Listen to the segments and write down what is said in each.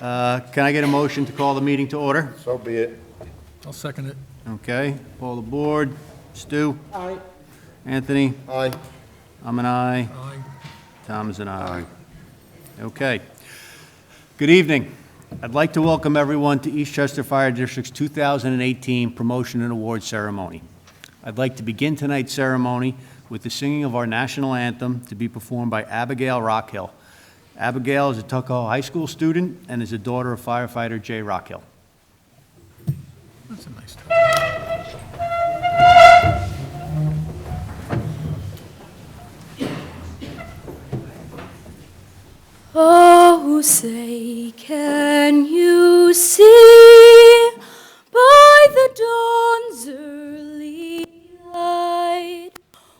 Can I get a motion to call the meeting to order? So be it. I'll second it. Okay, poll the board. Stu? Aye. Anthony? Aye. I'm an aye. Aye. Tom is an aye. Okay. Good evening. I'd like to welcome everyone to Eastchester Fire District's 2018 Promotion and Award Ceremony. I'd like to begin tonight's ceremony with the singing of our national anthem to be performed by Abigail Rockhill. Abigail is a Tuckahoe High School student and is a daughter of firefighter Jay Rockhill. That's a nice touch. Oh, say, can you see by the dawn's early light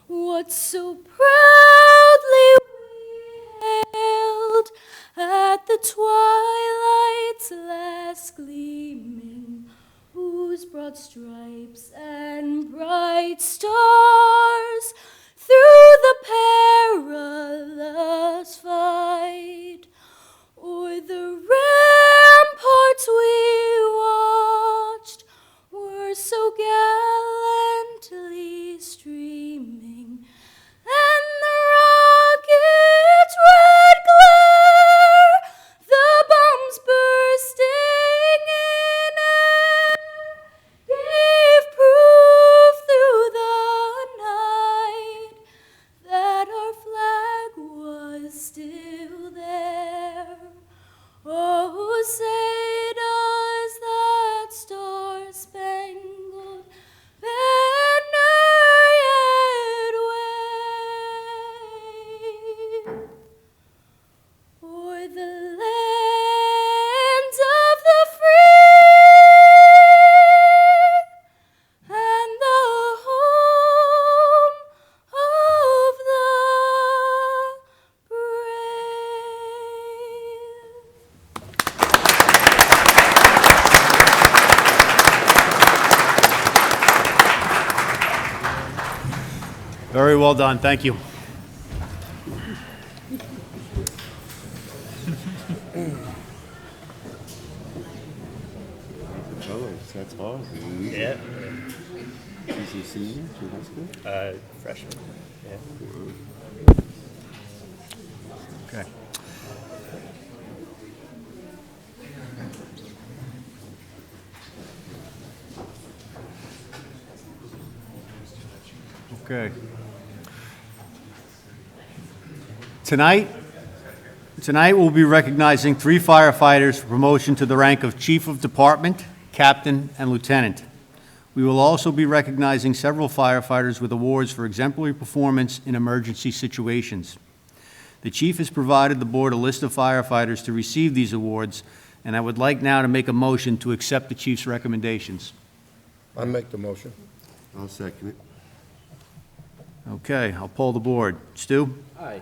what so proudly we hailed at the twilight's last gleaming, whose broad stripes and bright stars through the perilous fight o'er the ramparts we watched were so gallantly streaming, and the rocket's red glare, the bombs bursting in air, gave proof through the night that our flag was still there. Oh, say does that star-spangled banner yet wave o'er the lands of the free and the home of the brave? Very well done, thank you. That's hard. Yeah, Is he senior to high school? freshman. Yeah. Okay. Okay. Tonight we'll be recognizing 3 firefighters for promotion to the rank of Chief of Department, Captain, and Lieutenant. We will also be recognizing several firefighters with awards for exemplary performance in emergency situations. The Chief has provided the board a list of firefighters to receive these awards, and I would like now to make a motion to accept the Chief's recommendations. I make the motion. I'll second it. Okay, I'll poll the board. Stu? Aye.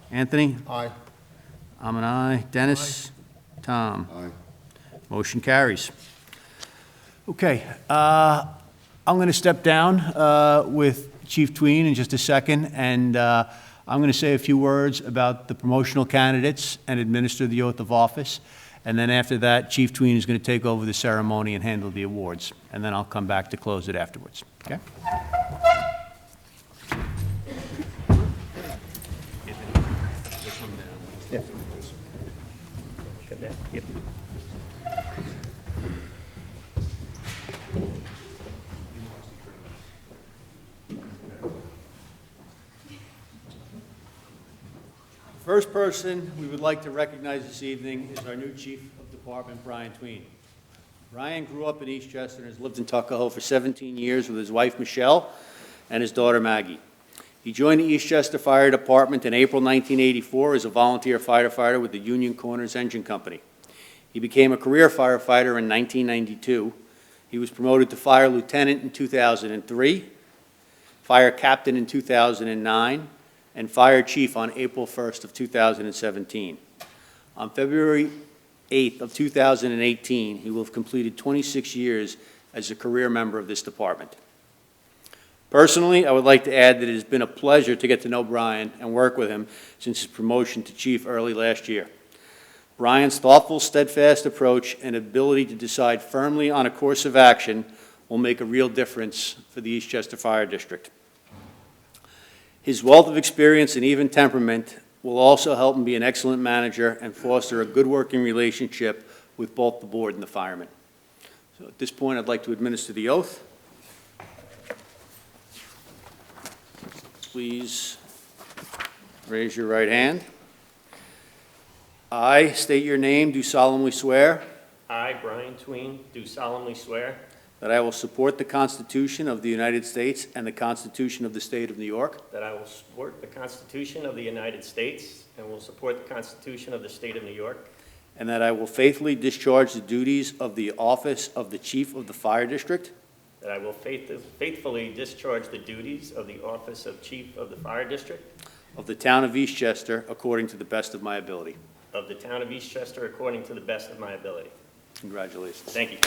Anthony? Aye. I'm an aye. Dennis? Tom? Aye. Motion carries. Okay, I'm going to step down with Chief Tween in just a second, and I'm going to say a few words about the promotional candidates and administer the oath of office. And then after that, Chief Tween is going to take over the ceremony and handle the awards. And then I'll come back to close it afterwards. Okay? Yep. First person we would like to recognize this evening is our new Chief of Department, Brian Tween. Brian grew up in Eastchester and has lived in Tuckahoe for 17 years with his wife, Michelle, and his daughter, Maggie. He joined the Eastchester Fire Department in April 1984 as a volunteer firefighter with the Union Corners Engine Company. He became a career firefighter in 1992. He was promoted to fire lieutenant in 2003, fire captain in 2009, and fire chief on April 1st of 2017. On February 8th of 2018, he will have completed 26 years as a career member of this department. Personally, I would like to add that it has been a pleasure to get to know Brian and work with him since his promotion to chief early last year. Brian's thoughtful, steadfast approach and ability to decide firmly on a course of action will make a real difference for the Eastchester Fire District. His wealth of experience and even temperament will also help him be an excellent manager and foster a good working relationship with both the board and the firemen. So at this point, I'd like to administer the oath. Please raise your right hand. I state your name, do solemnly swear I, Brian Tween, do solemnly swear that I will support the Constitution of the United States and the Constitution of the State of New York, that I will support the Constitution of the United States and will support the Constitution of the State of New York, and that I will faithfully discharge the duties of the office of the Chief of the Fire District that I will faithfully discharge the duties of the office of Chief of the Fire District of the Town of Eastchester according to the best of my ability. of the Town of Eastchester according to the best of my ability. Congratulations. Thank you.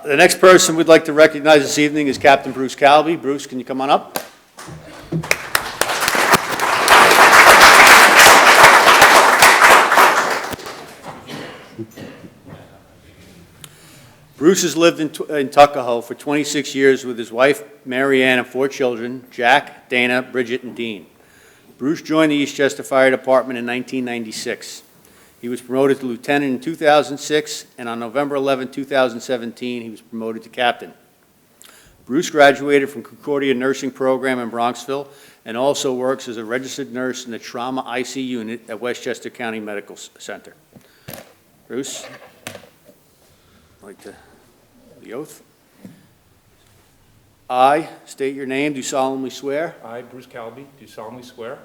The next person we'd like to recognize this evening is Captain Bruce Calby. Bruce, can you come on up? Bruce has lived in Tuckahoe for 26 years with his wife, Mary Ann, and 4 children, Jack, Dana, Bridget, and Dean. Bruce joined the Eastchester Fire Department in 1996. He was promoted to lieutenant in 2006, and on November 11, 2017, he was promoted to captain. Bruce graduated from Concordia Nursing Program in Bronxville and also works as a registered nurse in the Trauma IC unit at Westchester County Medical Center. Bruce, I'd like to the oath. I state your name, do solemnly swear I, Bruce Calby, do solemnly swear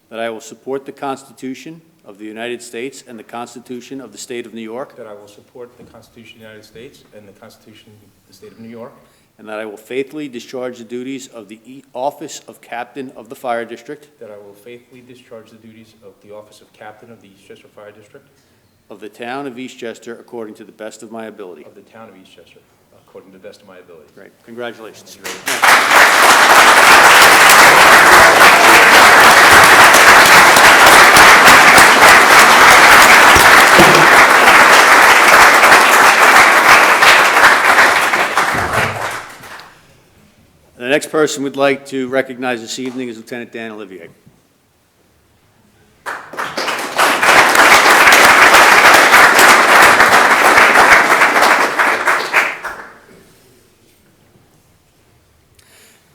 that I will support the Constitution of the United States and the Constitution of the State of New York, that I will support the Constitution of the United States and the Constitution of the State of New York, and that I will faithfully discharge the duties of the office of Captain of the Fire District that I will faithfully discharge the duties of the office of Captain of the Eastchester Fire District of the Town of Eastchester according to the best of my ability. of the Town of Eastchester, according to the best of my ability. Great. Congratulations. The next person we'd like to recognize this evening is Lieutenant Dan Olivier.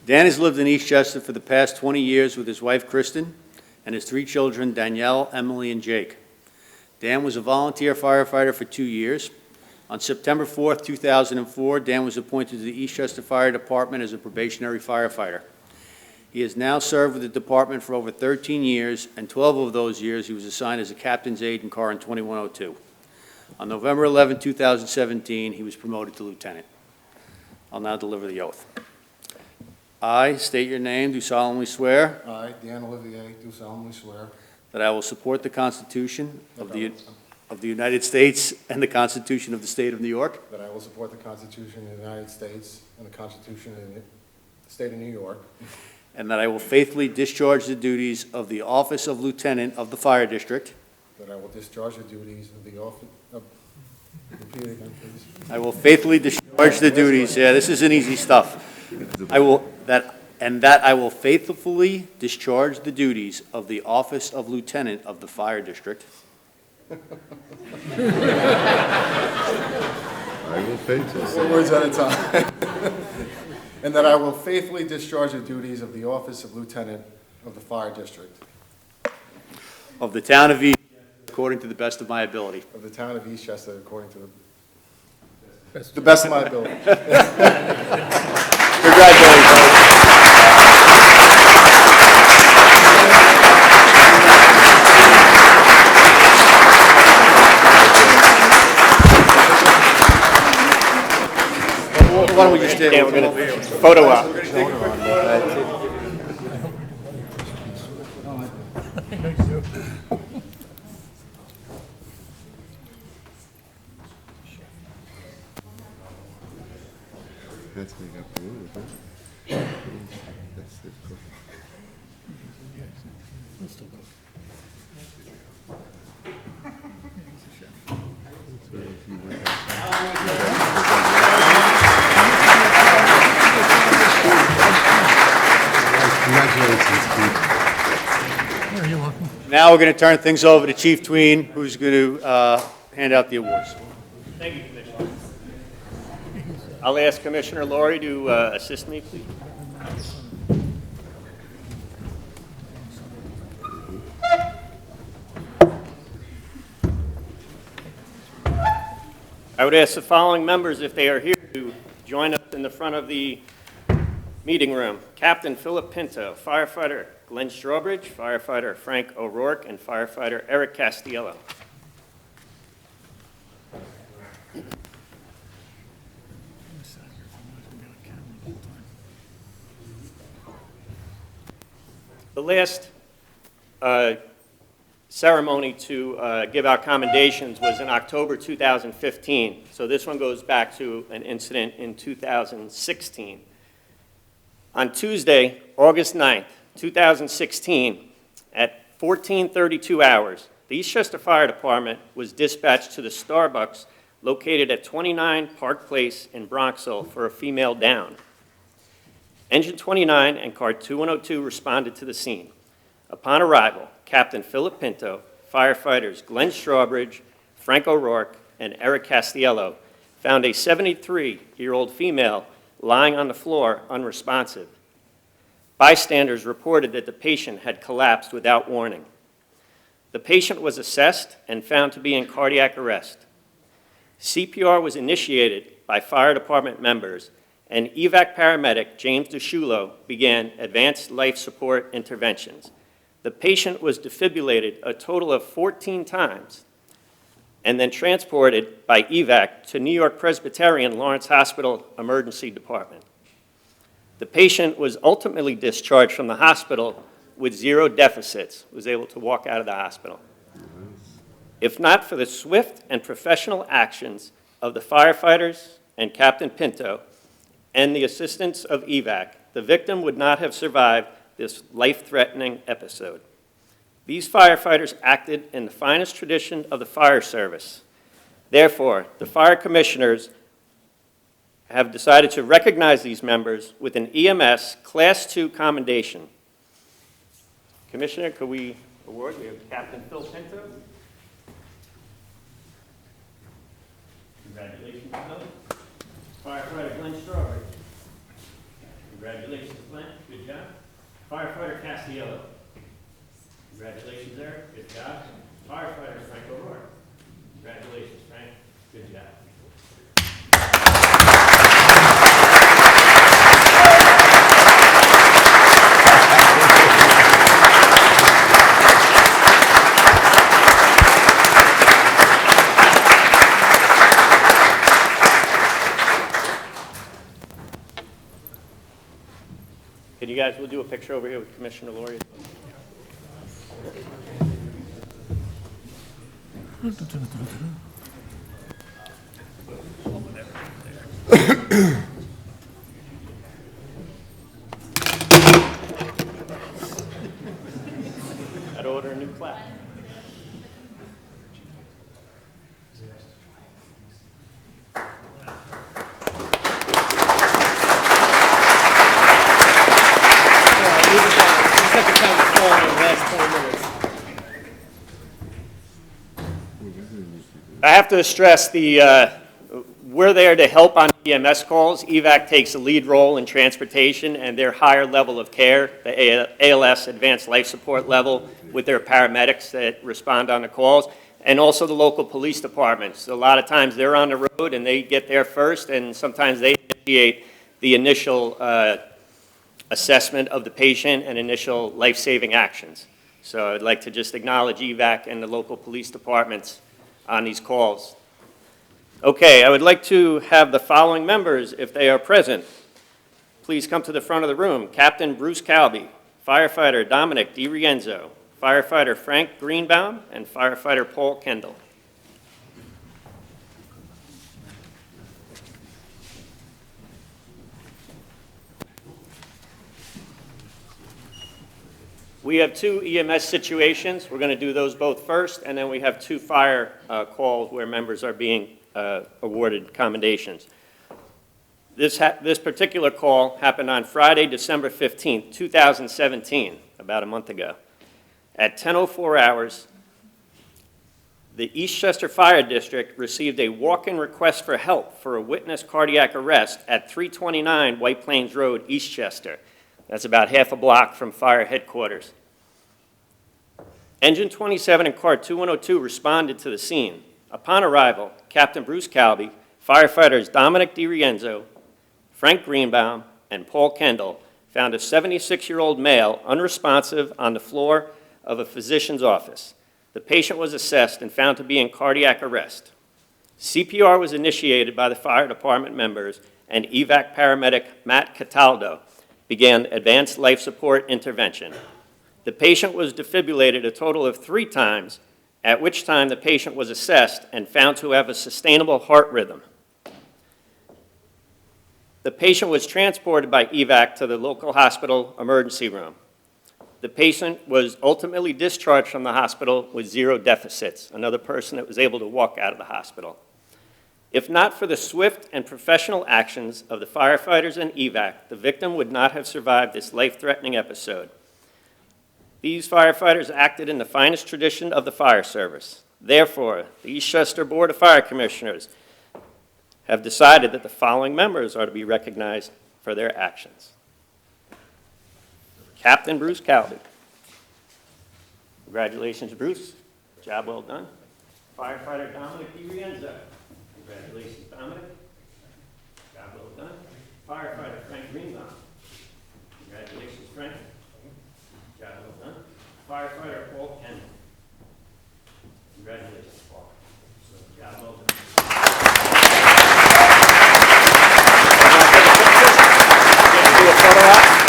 Dan has lived in Eastchester for the past 20 years with his wife, Kristen, and his 3 children, Danielle, Emily, and Jake. Dan was a volunteer firefighter for 2 years. On September 4th, 2004, Dan was appointed to the Eastchester Fire Department as a probationary firefighter. He has now served with the department for over 13 years, and 12 of those years he was assigned as a captain's aide in Car in 2102. On November 11, 2017, he was promoted to lieutenant. I'll now deliver the oath. I state your name, do solemnly swear I, Dan Olivier, do solemnly swear that I will support the Constitution of the United States and the Constitution of the State of New York, that I will support the Constitution of the United States and the Constitution of the State of New York, and that I will faithfully discharge the duties of the office of Lieutenant of the Fire District. that I will discharge the duties of the office of, repeat it again, please. I will faithfully discharge the duties, yeah, this isn't easy stuff. I will faithfully discharge the duties of the office of Lieutenant of the Fire District. I will faithfully. 4 words at a time. And that I will faithfully discharge the duties of the office of Lieutenant of the Fire District Of the Town of East, according to the best of my ability. of the Town of Eastchester according to the best of my ability. Congratulations. Why don't we just stand Yeah, we're over gonna here? photo op. I know you do. That's what I got for you, huh? That's it. So if you went Congratulations, Keith. Here, you're welcome. Now we're going to turn things over to Chief Tween, who's going to hand out the awards. Thank you, Commissioner. I'll ask Commissioner Laurie to assist me, please. I would ask the following members, if they are here, to join us in the front of the meeting room. Captain Philip Pinto, firefighter Glenn Strawbridge, firefighter Frank O'Rourke, and firefighter Eric Castiello. The last ceremony to give out commendations was in October 2015. So this one goes back to an incident in 2016. On Tuesday, August 9th, 2016, at 14:32 hours, the Eastchester Fire Department was dispatched to the Starbucks located at 29 Park Place in Bronxville for a female down. Engine 29 and car 2102 responded to the scene. Upon arrival, Captain Philip Pinto, firefighters Glenn Strawbridge, Frank O'Rourke, and Eric Castiello found a 73-year-old female lying on the floor unresponsive. Bystanders reported that the patient had collapsed without warning. The patient was assessed and found to be in cardiac arrest. CPR was initiated by fire department members, and evac paramedic James DeShulo began advanced life support interventions. The patient was defibrillated a total of 14 times and then transported by evac to New York Presbyterian Lawrence Hospital Emergency Department. The patient was ultimately discharged from the hospital with 0 deficits, was able to walk out of the hospital. If not for the swift and professional actions of the firefighters and Captain Pinto and the assistance of evac, the victim would not have survived this life-threatening episode. These firefighters acted in the finest tradition of the fire service. Therefore, the fire commissioners have decided to recognize these members with an EMS Class II commendation. Commissioner, could we award? We have Captain Phil Pinto. Congratulations, Phil. Firefighter Glenn Strawbridge. Congratulations, Glenn. Good job. Firefighter Castiello. Congratulations, Eric. Good job. Firefighter Frank O'Rourke. Congratulations, Frank. Good job. Can you guys, we'll do a picture over here with Commissioner Laurie. I'd order a new plaque. I have to stress we're there to help on EMS calls. EVAC takes a lead role in transportation and their higher level of care, the ALS, Advanced Life Support level, with their paramedics that respond on the calls, and also the local police departments. A lot of times they're on the road and they get there first, and sometimes they initiate the initial assessment of the patient and initial life-saving actions. So I'd like to just acknowledge EVAC and the local police departments on these calls. Okay, I would like to have the following members, if they are present, please come to the front of the room. Captain Bruce Calby, firefighter Dominic DiRienzo, firefighter Frank Greenbaum and firefighter Paul Kendall. We have two EMS situations. We're going to do those both first, and then we have two fire calls where members are being awarded commendations. This particular call happened on Friday, December 15th, 2017, about a month ago. At 10:04 hours, the Eastchester Fire District received a walk-in request for help for a witness cardiac arrest at 329 White Plains Road, Eastchester. That's about half a block from fire headquarters. Engine 27 and Car 2102 responded to the scene. Upon arrival, Captain Bruce Calby, firefighters Dominic DiRienzo, Frank Greenbaum, and Paul Kendall found a 76-year-old male unresponsive on the floor of a physician's office. The patient was assessed and found to be in cardiac arrest. CPR was initiated by the fire department members, and evac paramedic Matt Cataldo began advanced life support intervention. The patient was defibrillated a total of 3 times, at which time the patient was assessed and found to have a sustainable heart rhythm. The patient was transported by evac to the local hospital emergency room. The patient was ultimately discharged from the hospital with 0 deficits, another person that was able to walk out of the hospital. If not for the swift and professional actions of the firefighters and evac, the victim would not have survived this life-threatening episode. These firefighters acted in the finest tradition of the fire service. Therefore, the Eastchester Board of Fire Commissioners have decided that the following members are to be recognized for their actions. Captain Bruce Calby. Congratulations, Bruce. Job well done. Firefighter Dominic DiRienzo. Congratulations, Dominic. Job well done. Firefighter Frank Greenbaum. Congratulations, Frank. Job well done. Firefighter Paul Kendall. Congratulations, Paul. Job well done. Do a photo op.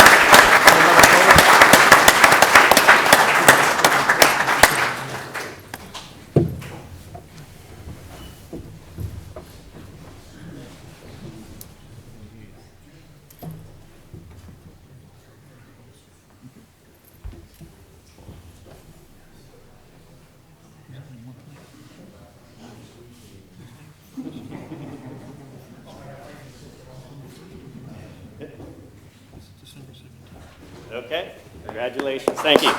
Okay, congratulations, thank you.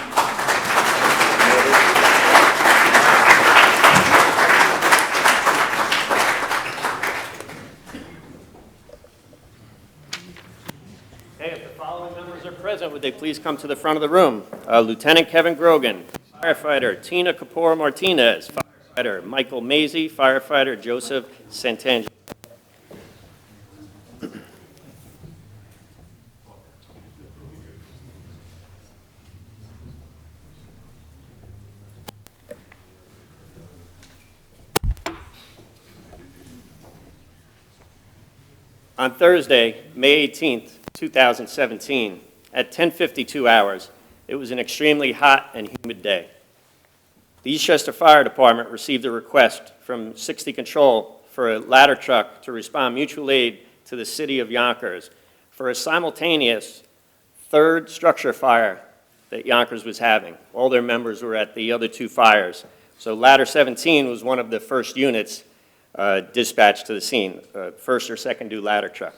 Okay, if the following members are present, would they please come to the front of the room? Lieutenant Kevin Grogan, firefighter Tina Kapoor Martinez, firefighter Michael Mazie, firefighter Joseph Santangelo. On Thursday, May 18th, 2017, at 10:52 hours, it was an extremely hot and humid day. The Eastchester Fire Department received a request from 60 Control for a ladder truck to respond mutual aid to the city of Yonkers for a simultaneous third structure fire that Yonkers was having. All their members were at the other 2 fires. So ladder 17 was one of the first units dispatched to the scene, first or second due ladder truck.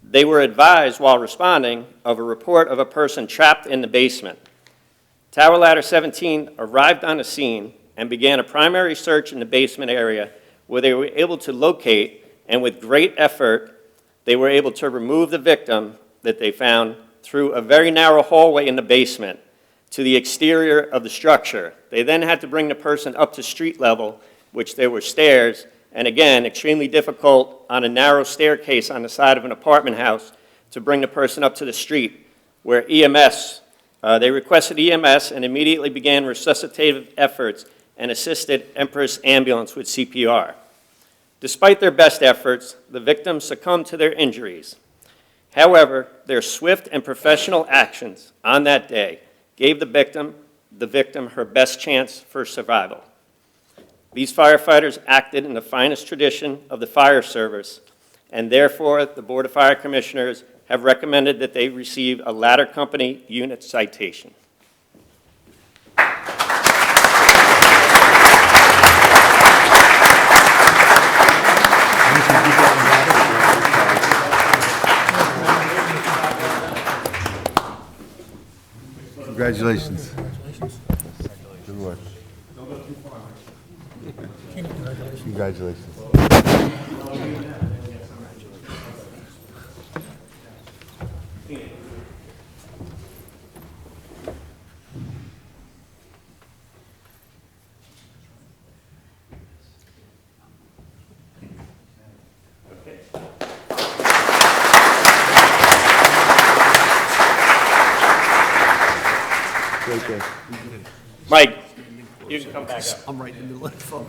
They were advised while responding of a report of a person trapped in the basement. Tower ladder 17 arrived on the scene and began a primary search in the basement area where they were able to locate, and with great effort, they were able to remove the victim that they found through a very narrow hallway in the basement to the exterior of the structure. They then had to bring the person up to street level, which there were stairs, and again, extremely difficult on a narrow staircase on the side of an apartment house to bring the person up to the street, where EMS, they requested EMS and immediately began resuscitative efforts and assisted Empress Ambulance with CPR. Despite their best efforts, the victims succumbed to their injuries. However, their swift and professional actions on that day gave the victim her best chance for survival. These firefighters acted in the finest tradition of the fire service, and therefore the Board of Fire Commissioners have recommended that they receive a Ladder Company unit citation. Congratulations. Good work. Congratulations. Right there. Mike, you can come back up. I'm right in the middle of the phone.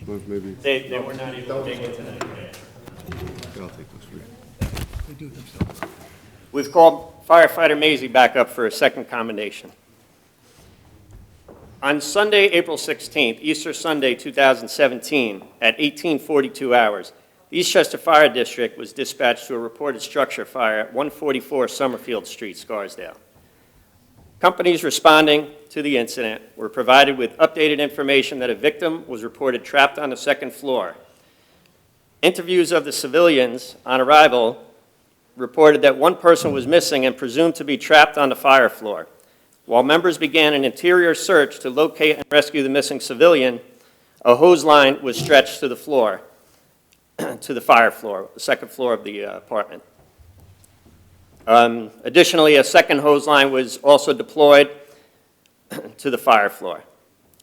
Well, maybe They were not able to take it tonight. I'll take those three. They do it themselves. We've called firefighter Maisie back up for a second commendation. On Sunday, April 16th, Easter Sunday 2017, at 18:42 hours, the Eastchester Fire District was dispatched to a reported structure fire at 144 Summerfield Street, Scarsdale. Companies responding to the incident were provided with updated information that a victim was reported trapped on the second floor. Interviews of the civilians on arrival reported that one person was missing and presumed to be trapped on the fire floor. While members began an interior search to locate and rescue the missing civilian, a hose line was stretched to the floor, to the fire floor, the second floor of the apartment. Additionally, a second hose line was also deployed to the fire floor.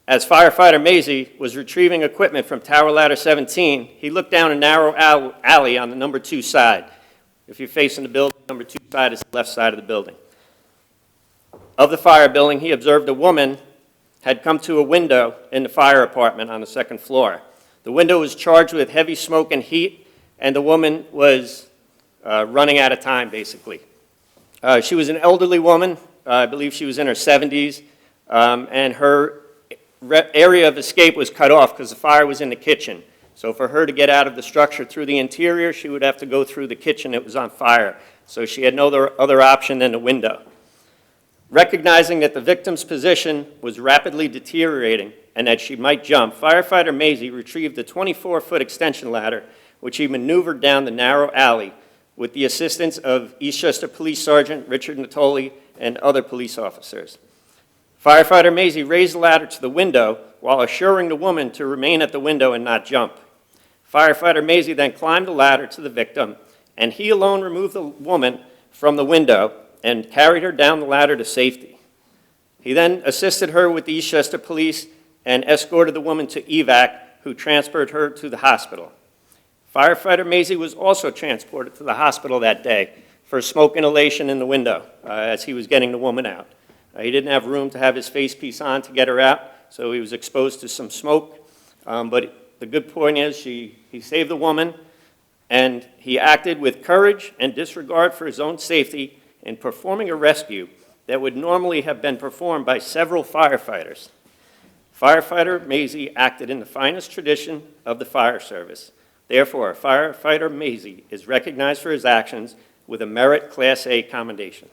As firefighter Maisie was retrieving equipment from Tower Ladder 17, he looked down a narrow alley on the number 2 side. If you're facing the building, number 2 side is the left side of the building. Of the fire building, he observed a woman had come to a window in the fire apartment on the second floor. The window was charged with heavy smoke and heat, and the woman was running out of time, basically. She was an elderly woman. I believe she was in her 70s, and her area of escape was cut off because the fire was in the kitchen. So for her to get out of the structure through the interior, she would have to go through the kitchen that was on fire. So she had no other option than the window. Recognizing that the victim's position was rapidly deteriorating and that she might jump, firefighter Maisie retrieved a 24-foot extension ladder, which he maneuvered down the narrow alley with the assistance of Eastchester Police Sergeant Richard Natoli and other police officers. Firefighter Maisie raised the ladder to the window while assuring the woman to remain at the window and not jump. Firefighter Maisie then climbed the ladder to the victim, and he alone removed the woman from the window and carried her down the ladder to safety. He then assisted her with the Eastchester Police and escorted the woman to evac, who transferred her to the hospital. Firefighter Maisie was also transported to the hospital that day for smoke inhalation in the window as he was getting the woman out. He didn't have room to have his face piece on to get her out, so he was exposed to some smoke. But the good point is he saved the woman, and he acted with courage and disregard for his own safety in performing a rescue that would normally have been performed by several firefighters. Firefighter Maisie acted in the finest tradition of the fire service. Therefore, firefighter Maisie is recognized for his actions with a Merit Class A commendation.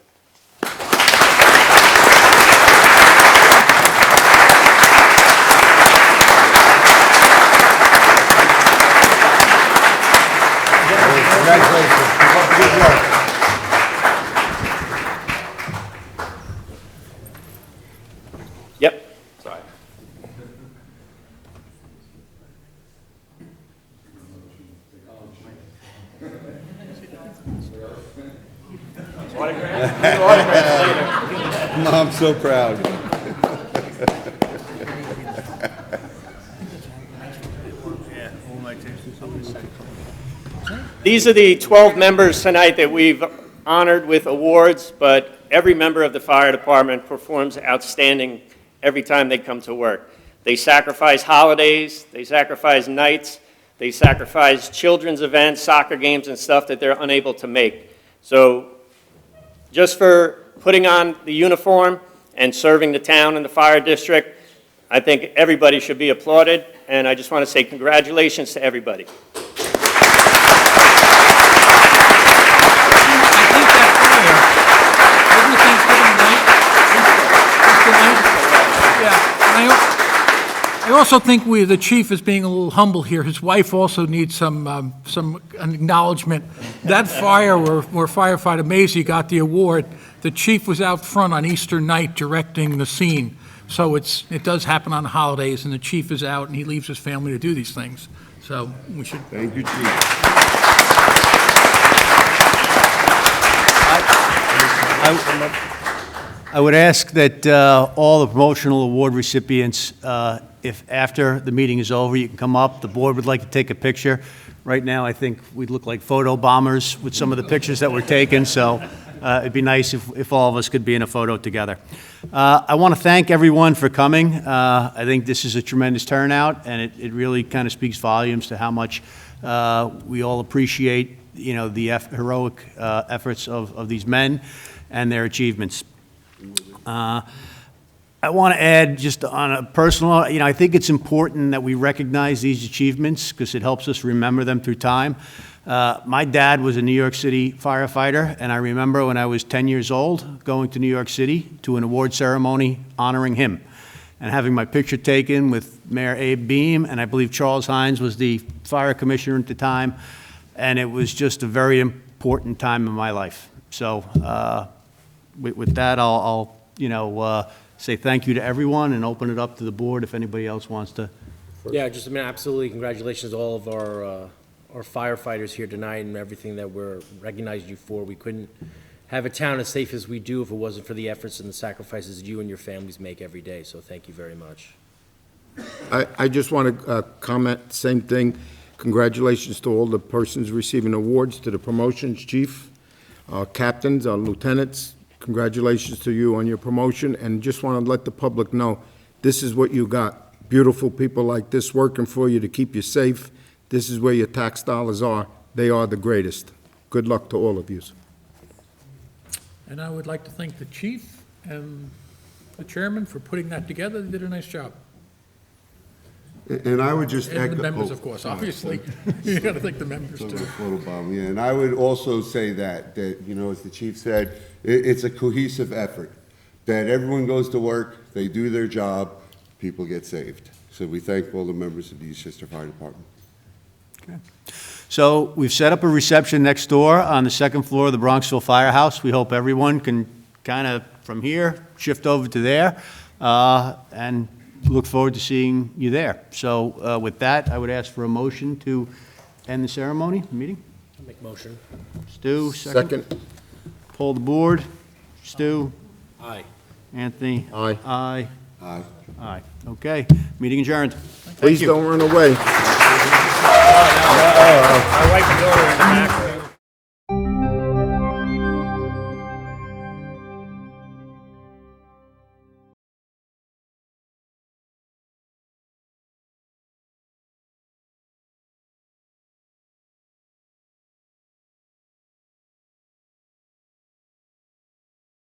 Congratulations. Good work. Yep. Sorry. Autographs later. I'm so proud. These are the 12 members tonight that we've honored with awards, but every member of the fire department performs outstanding every time they come to work. They sacrifice holidays, they sacrifice nights, they sacrifice children's events, soccer games and stuff that they're unable to make. So just for putting on the uniform and serving the town and the fire district. I think everybody should be applauded, and I just want to say congratulations to everybody. I also think the chief is being a little humble here. His wife also needs some acknowledgement. That fire where firefighter Maisie got the award, the chief was out front on Easter night directing the scene. So it does happen on holidays, and the chief is out, and he leaves his family to do these things. So we should. Thank you, Chief. I would ask that all the promotional award recipients, if after the meeting is over, you can come up. The board would like to take a picture. Right now, I think we'd look like photo bombers with some of the pictures that were taken, so it'd be nice if all of us could be in a photo together. I want to thank everyone for coming. I think this is a tremendous turnout, and it really kind of speaks volumes to how much we all appreciate, the heroic efforts of these men and their achievements. I want to add, just on a personal, I think it's important that we recognize these achievements because it helps us remember them through time. My dad was a New York City firefighter, and I remember when I was 10 years old going to New York City to an award ceremony honoring him and having my picture taken with Mayor Abe Beam, and I believe Charles Hines was the fire commissioner at the time, and it was just a very important time in my life. So with that, I'll say thank you to everyone and open it up to the board if anybody else wants to. Yeah, absolutely, congratulations to all of our firefighters here tonight and everything that we're recognizing you for. We couldn't have a town as safe as we do if it wasn't for the efforts and the sacrifices you and your families make every day, so thank you very much. I just want to comment, same thing. Congratulations to all the persons receiving awards, to the promotions, chief, captains, lieutenants. Congratulations to you on your promotion, and just want to let the public know, this is what you got. Beautiful people like this working for you to keep you safe. This is where your tax dollars are. They are the greatest. Good luck to all of you. And I would like to thank the chief and the chairman for putting that together. They did a nice job. And I would just echo. And the members, of course, obviously. You got to thank the members, too. Yeah, and I would also say that, as the chief said, it's a cohesive effort, that everyone goes to work, they do their job, people get saved. So we thank all the members of the Eastchester Fire Department. Okay. So we've set up a reception next door on the second floor of the Bronxville Firehouse. We hope everyone can kind of, from here, shift over to there, and look forward to seeing you there. So with that, I would ask for a motion to end the ceremony, the meeting. I'll make motion. Stu, second. Poll the board. Stu? Aye. Anthony? Aye. Aye. Aye. Aye. Okay, meeting adjourned. Please don't run away. My wife and daughter are in the back.